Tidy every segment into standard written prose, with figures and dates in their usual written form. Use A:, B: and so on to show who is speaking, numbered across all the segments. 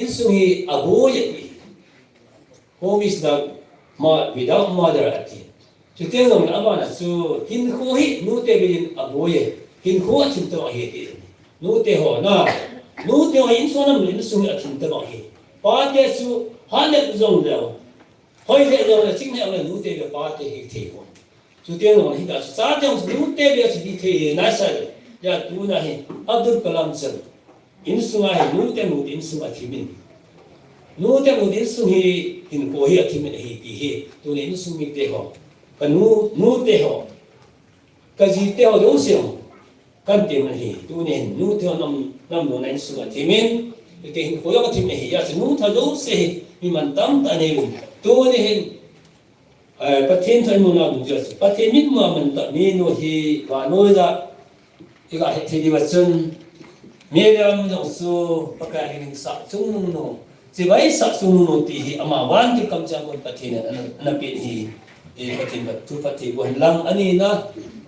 A: Insungi aboye home is the without mother ati. Chuteng ngam amana su hin ko hi nu te bin aboye hin ko chin to hi ti. Nu te ho na nu te ho in so nam lin su chin to hi. Pa te su han le zong le. Hoi le zong le ching ne nu te be pa te hi te ho. Chuteng ngam hi ka sa te nu te be si te na sa le. Ya tu na hi Abdul Kalam sir. In su ai nu te nu in su ati min. Nu te mu din su hi in ko hi ati min hi ti hi tu ne in su mi te ho. Ka nu te ho. Ka ji te ho do se ho. Kan te man hi tu ne nu te ho nam no na in su ati min. Te hin ko yo ati min hi ya se nu tha do se mi man tam ta ne tu ne hin pathen than mu na du ja se pathen mit ma man ta me no hi wa no da iga he te di wa chun me ram no su paka hin sa chung no chỉ vậy sắc sung nô tì hi ama wan ki kam chang kon pathin na pe hi e pathin bat tu pathi bo lang ani na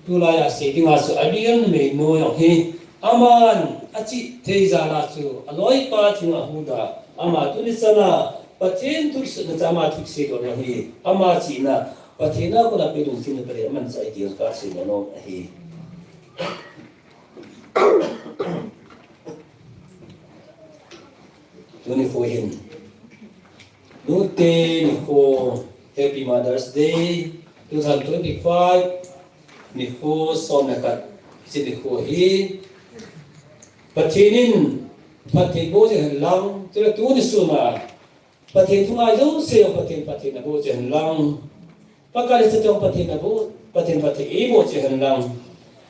A: tu la ya se tinga su alian me no yo hi aman achi theiza la su aloi pa thinga huda ama tu ni sana pathin tu na chama thik se ko no hi ama chi na pathina ko na pe du sin pare man sai ti ka se no hi Tuni ko hin. Nute ni ko Happy Mother's Day 2025 ni ko som na kat si ni ko hi pathinin pathin bo je lang tira tu ni su ma pathin thunga jo se pathin na bo je lang pakali se tong pathin na bo pathin e bo je lang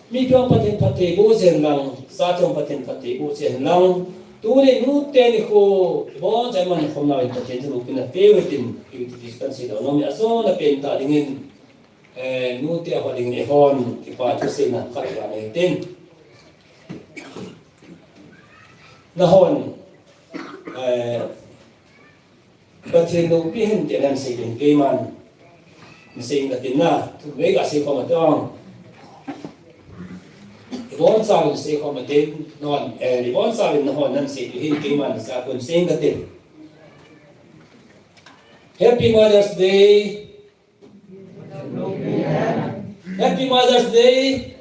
A: mi pyong pathin bo je lang sa tong pathin bo je lang tu ne nu te ni ko bo jai man khom na ta chen lu pin na pe we tin yu ti kan si do no mi aso na pen ta dingin nu te ho ding e hon ki pa tu se na khat ra ne tin na hon ba chen lu pi hin te nan se din ke man ni se na tin na tu we ga se ko ma tong Bon sa se ko ma tin non bon sa na hon nan se hin ke man sa kun sing ka tin Happy Mother's Day Happy Mother's Day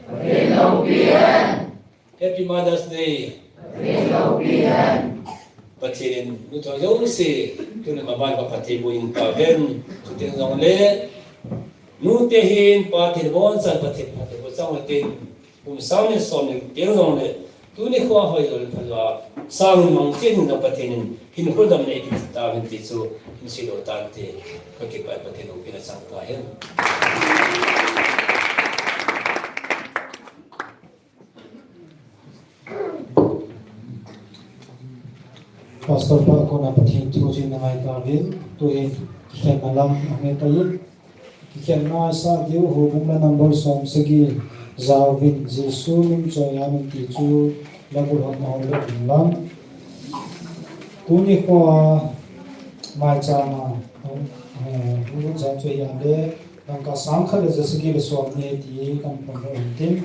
A: Happy Mother's Day Pathin nu to yo se tu na ba ba pathin bo in pa ben tu tin zong le nu te hin pathin bon sa pathin bo sang tin sao nên so nên tiếng rong này tu này khoa hỏi rồi phải là sao nên mang trên nó bắt hình hình khối đầm này thì ta bên tí số hình sĩ đồ ta thì có cái bài bắt hình nó bị là sang qua hết
B: Pastor pa ko na pathin tu jin na mai ka vin tu in khen na lam ame ta yin khen na sa diu ho bung na number som segi Giao vinh Giêsu minh cho ya mình ti chu la bu hom hom le lam tu ni ko mai cha ma bu cha cho ya le dang ka sang kha le jesu ki le so ne ti kan pon ro tin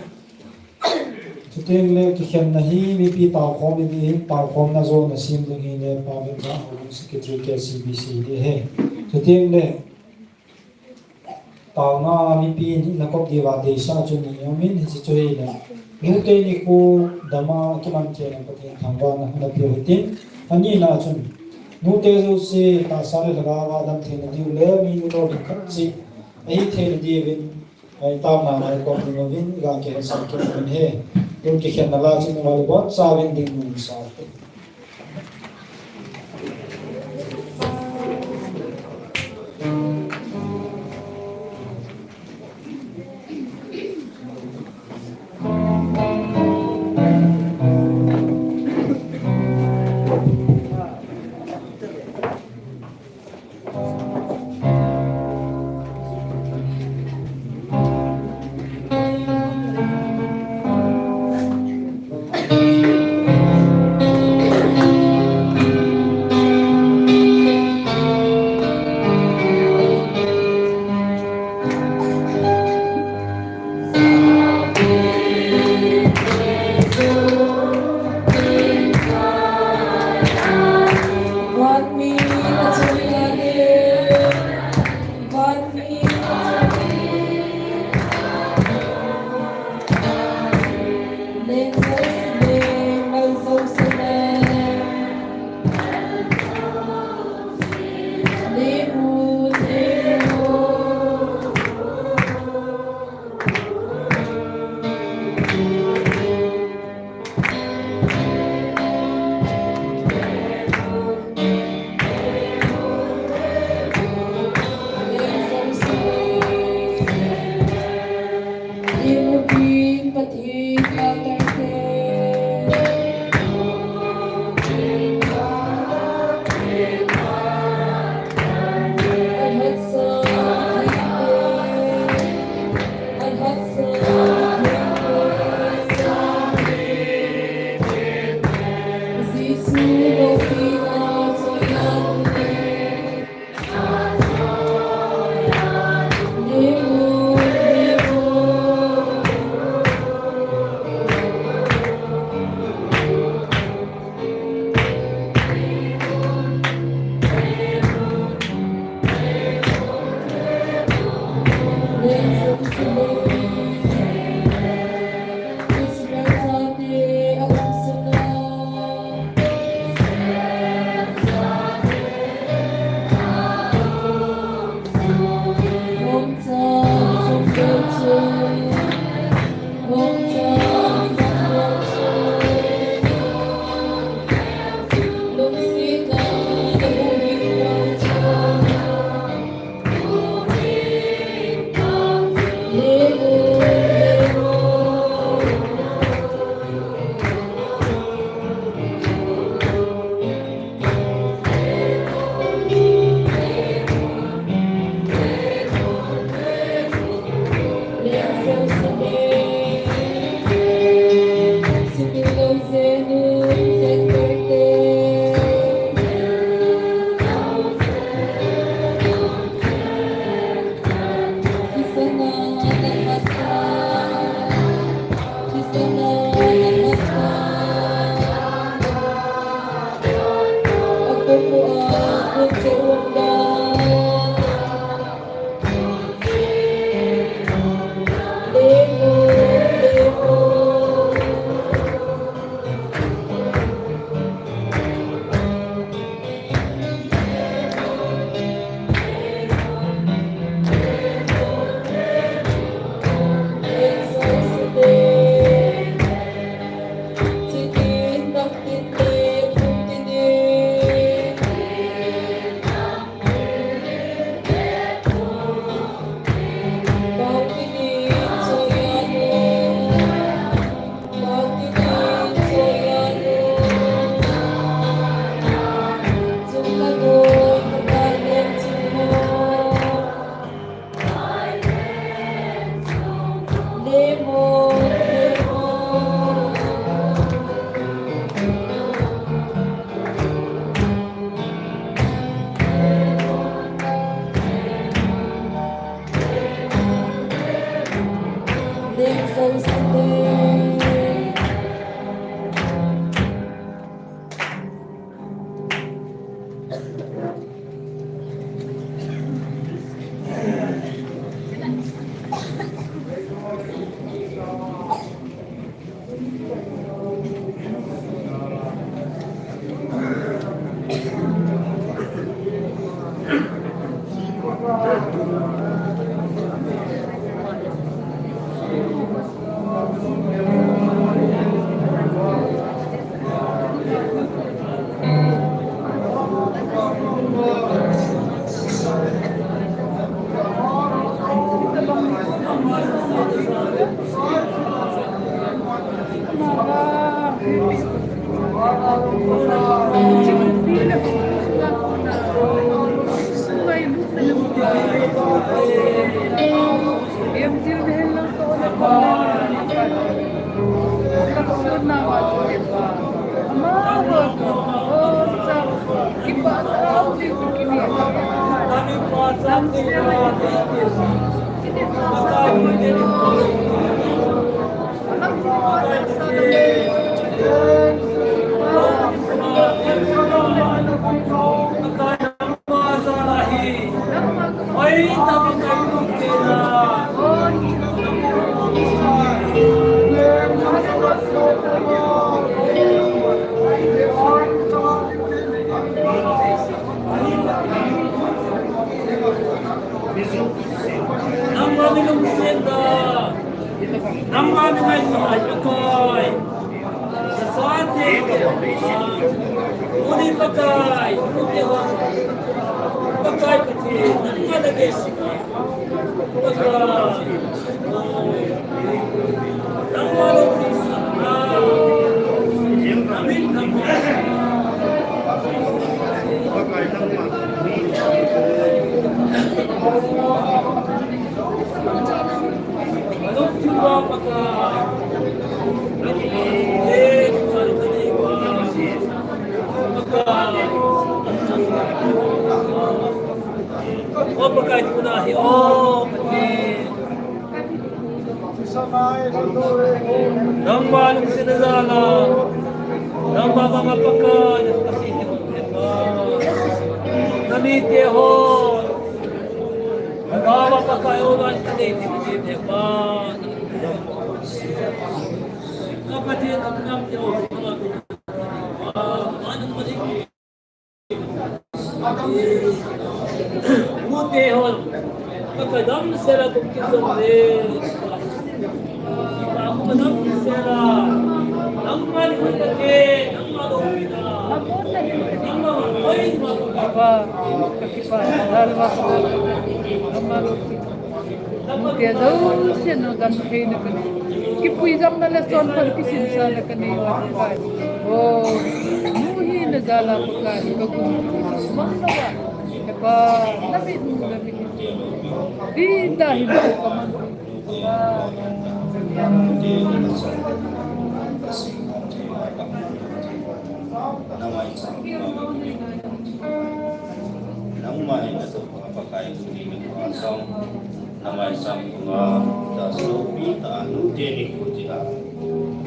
B: tu ten le ki khem na hi mi pi ta khom ni hi ta khom na zo na sim le ni le pa be ba ho secretary ke cbc de he tu ten le tao na mi pi ni na ko diwa de sa chu ni yamin hi chu hi na nu te ni ko dama ki man che na pathin thangwa na pi hitin ani na chun nu te zo se ta sa le laga wa dam the na diu le mi nu ro khat chi ai the na di vin ai ta na na ko ni no vin ga ke sa ke vin he tu ki khen na la chu ma le bot sa vin ding nu sa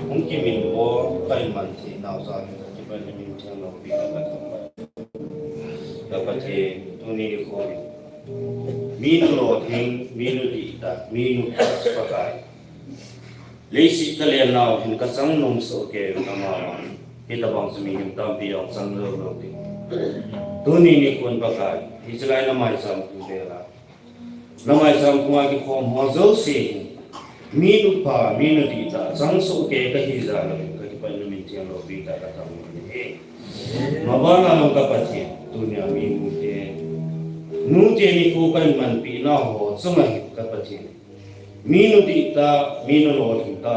C: Mungkin minum, kain manci, nausan, kita minum yang lebih กับประเทศตัวนี้คนมีนุโลดเฮงมีนุติตามีนุปัสปะกายเลยสิทะเลนาวเห็นกษังนมโสเกลนามาฮิตาบังสมีหิมตามปีองสังโลโลติตัวนี้นี่คนปะกายอิสราเอลมาอิสามกุเดลานามาอิสามกุมากิคอมฮอโซเซมีนุปามีนุติตาสังโสเกกะฮิซาลกะกิปันมิเทียนโลบิตากะตามุนีเฮมาบานาลงกะปะเทตุเนียมีมุเตนูเจนิโกกันมันปีนาโหสมัยกะปะเทมีนุติตามีนุโลติตา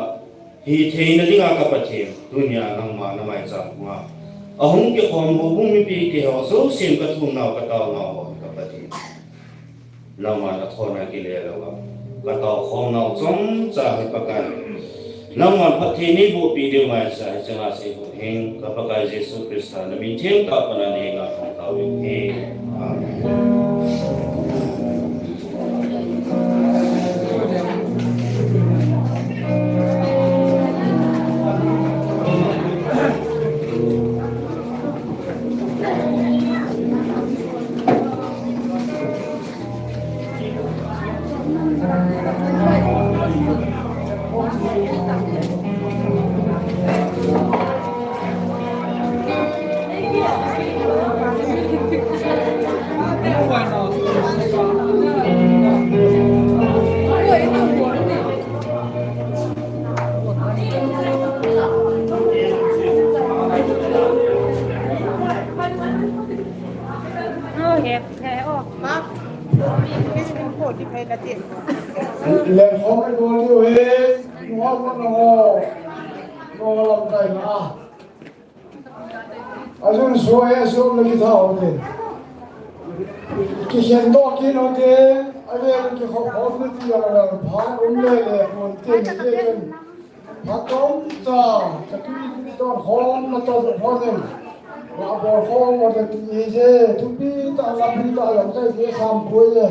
C: ฮีเทนดิงากะปะเทตุเนียนังมานามาอิสามกุมาอะหุงกิคอมโบบุมิปีเกฮอโซเซมกะทุงนาวกะตาวนาโหกะปะเทนามานะทอนากิเลลาวากะตาวของนาวจอมจาให้ปะกายนำมันพัฒนีบุปีเดียวมาใส่จังอาศัยบุเฮงกับพระกายเยซูคริสต์นั้นมีเทียมกับปนันเองของเขาเองอาเมน
D: Mark, cái cổ thì phải là tiền.
B: Lên không cái đồ điều hết, nó làm cái mà. Ở trong số ấy số là cái thảo này. Cái hiện đó kia nó thế, ở đây cái học nó thì là phá ông này là còn tiền cái chân. Phá công ra, cái cái đó hòn nó to được hòn này. Và bỏ không mà được gì thế, chúng ta làm cái làm cái gì làm cuối này.